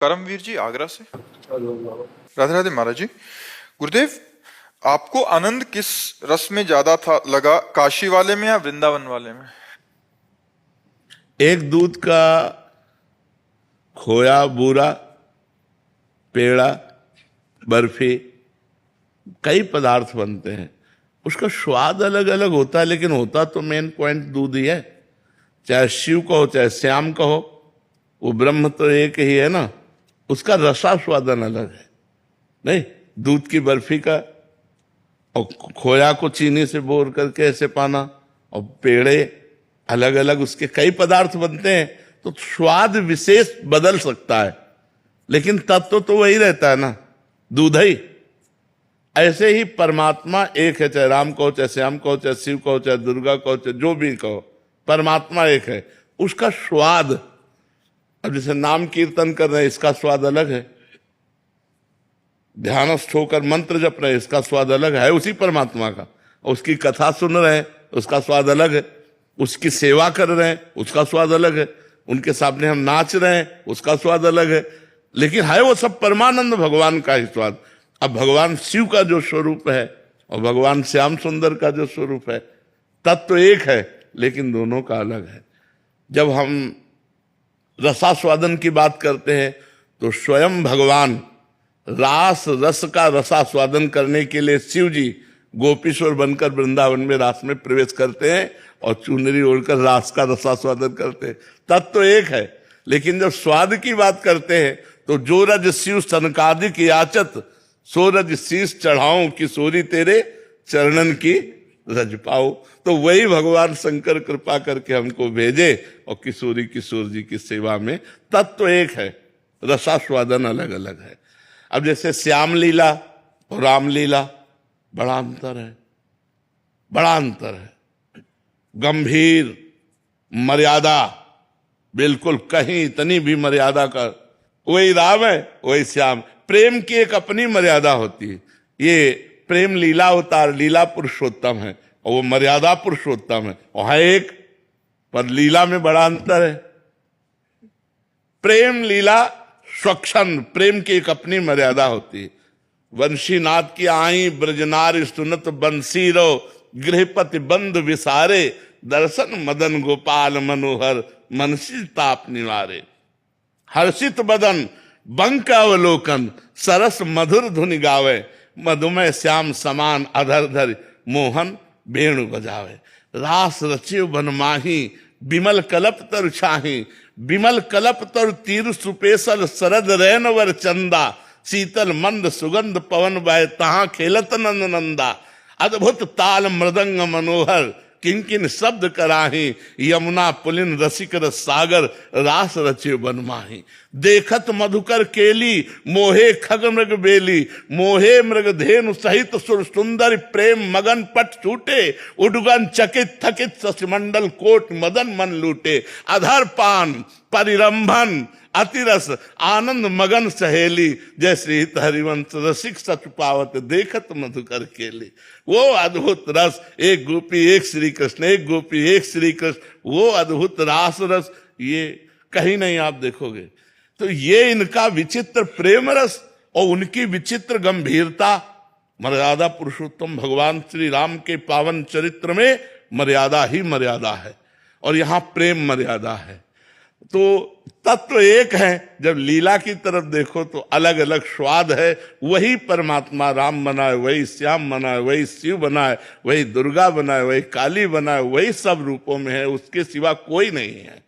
करमवीर जी आगरा से। राधे राधे महाराज जी। गुरुदेव, आपको आनंद किस रस में ज्यादा था लगा, काशी वाले में या वृंदावन वाले में? एक दूध का खोया, बूरा, पेड़ा, बर्फी, कई पदार्थ बनते हैं। उसका स्वाद अलग अलग होता है, लेकिन होता तो मेन पॉइंट दूध ही है। चाहे शिव कहो चाहे श्याम कहो, वो ब्रह्म तो एक ही है ना। उसका रसास्वादन अलग है। नहीं, दूध की बर्फी का और खोया को चीनी से बोर करके ऐसे पाना, और पेड़े अलग अलग उसके कई पदार्थ बनते हैं, तो स्वाद विशेष बदल सकता है, लेकिन तत्व तो वही रहता है ना, दूध ही। ऐसे ही परमात्मा एक है, चाहे राम कहो चाहे श्याम कहो चाहे शिव कहो चाहे दुर्गा कहो चाहे जो भी कहो, परमात्मा एक है। उसका स्वाद, अब जैसे नाम कीर्तन कर रहे हैं, इसका स्वाद अलग है। ध्यानस्थ होकर मंत्र जप रहे हैं, इसका स्वाद अलग है उसी परमात्मा का। उसकी कथा सुन रहे हैं, उसका स्वाद अलग है। उसकी सेवा कर रहे हैं, उसका स्वाद अलग है। उनके सामने हम नाच रहे हैं, उसका स्वाद अलग है। लेकिन है वो सब परमानंद भगवान का ही स्वाद। अब भगवान शिव का जो स्वरूप है और भगवान श्याम सुंदर का जो स्वरूप है, तत्व एक है, लेकिन दोनों का अलग है। जब हम रसास्वादन की बात करते हैं तो स्वयं भगवान रास रस का रसास्वादन करने के लिए शिव जी गोपीश्वर बनकर वृंदावन में रास में प्रवेश करते हैं और चुनरी ओढ़कर रास का रसास्वादन करते हैं। तत्व तो एक है, लेकिन जब स्वाद की बात करते हैं तो जो रज शिव सनकादिक याचत, सो रज शीश चढ़ाऊं किशोरी तेरे चरणन की रज पाओ। तो वही भगवान शंकर कृपा करके हमको भेजे और किशोरी किशोर जी की सेवा में। तत्व एक है, रसास्वादन अलग अलग है। अब जैसे श्याम लीला और रामलीला, बड़ा अंतर है, बड़ा अंतर है। गंभीर मर्यादा, बिल्कुल कहीं इतनी भी मर्यादा का, वही राम है वही श्याम। प्रेम की एक अपनी मर्यादा होती है। ये प्रेम लीला अवतार, लीला पुरुषोत्तम है, और वो मर्यादा पुरुषोत्तम है। और है एक, पर लीला में बड़ा अंतर है। प्रेम लीला स्वक्षण, प्रेम की एक अपनी मर्यादा होती है। वंशीनाथ की आई ब्रजनार सुनत बंसी रो, गृहपति बंद विसारे, दर्शन मदन गोपाल मनोहर, मनसी ताप निवारे। हर्षित बदन बंक अवलोकन, सरस मधुर धुनि गावे, मधुमय श्याम समान अधर धर, मोहन वेणु बजावे। रास रचिव बनमाही, बिमल कलप तर छाही, बिमल कलप तर तीर सुपेसल, सरद रैनवर चंदा, शीतल मंद सुगंध पवन बह, तहां खेलत नंद नंदा। अद्भुत ताल मृदंग मनोहर, किंकिन शब्द कराही, यमुना पुलिन रसिक रस सागर, रास रचे बनमाही। देखत मधुकर केली, मोहे खग मृग बेली, मोहे मृग धेनु सहित सुर सुंदर, प्रेम मगन पट छूटे, उडगन चकित थकित शशिमंडल, कोट मदन मन लूटे। अधर पान परिरंभन अतिरस, आनंद मगन सहेली, जय श्री हरिवंश रसिक सच पावत, देखत मधुकर केली। वो अद्भुत रस, एक गोपी एक श्री कृष्ण, एक गोपी एक श्री कृष्ण, वो अद्भुत रास रस ये कहीं नहीं आप देखोगे। तो ये इनका विचित्र प्रेम रस और उनकी विचित्र गंभीरता, मर्यादा पुरुषोत्तम भगवान श्री राम के पावन चरित्र में मर्यादा ही मर्यादा है, और यहाँ प्रेम मर्यादा है। तो तत्व एक है। जब लीला की तरफ देखो तो अलग अलग स्वाद है। वही परमात्मा राम बनाए, वही श्याम बनाए, वही शिव बनाए, वही दुर्गा बनाए, वही काली बनाए, वही सब रूपों में है, उसके सिवा कोई नहीं है।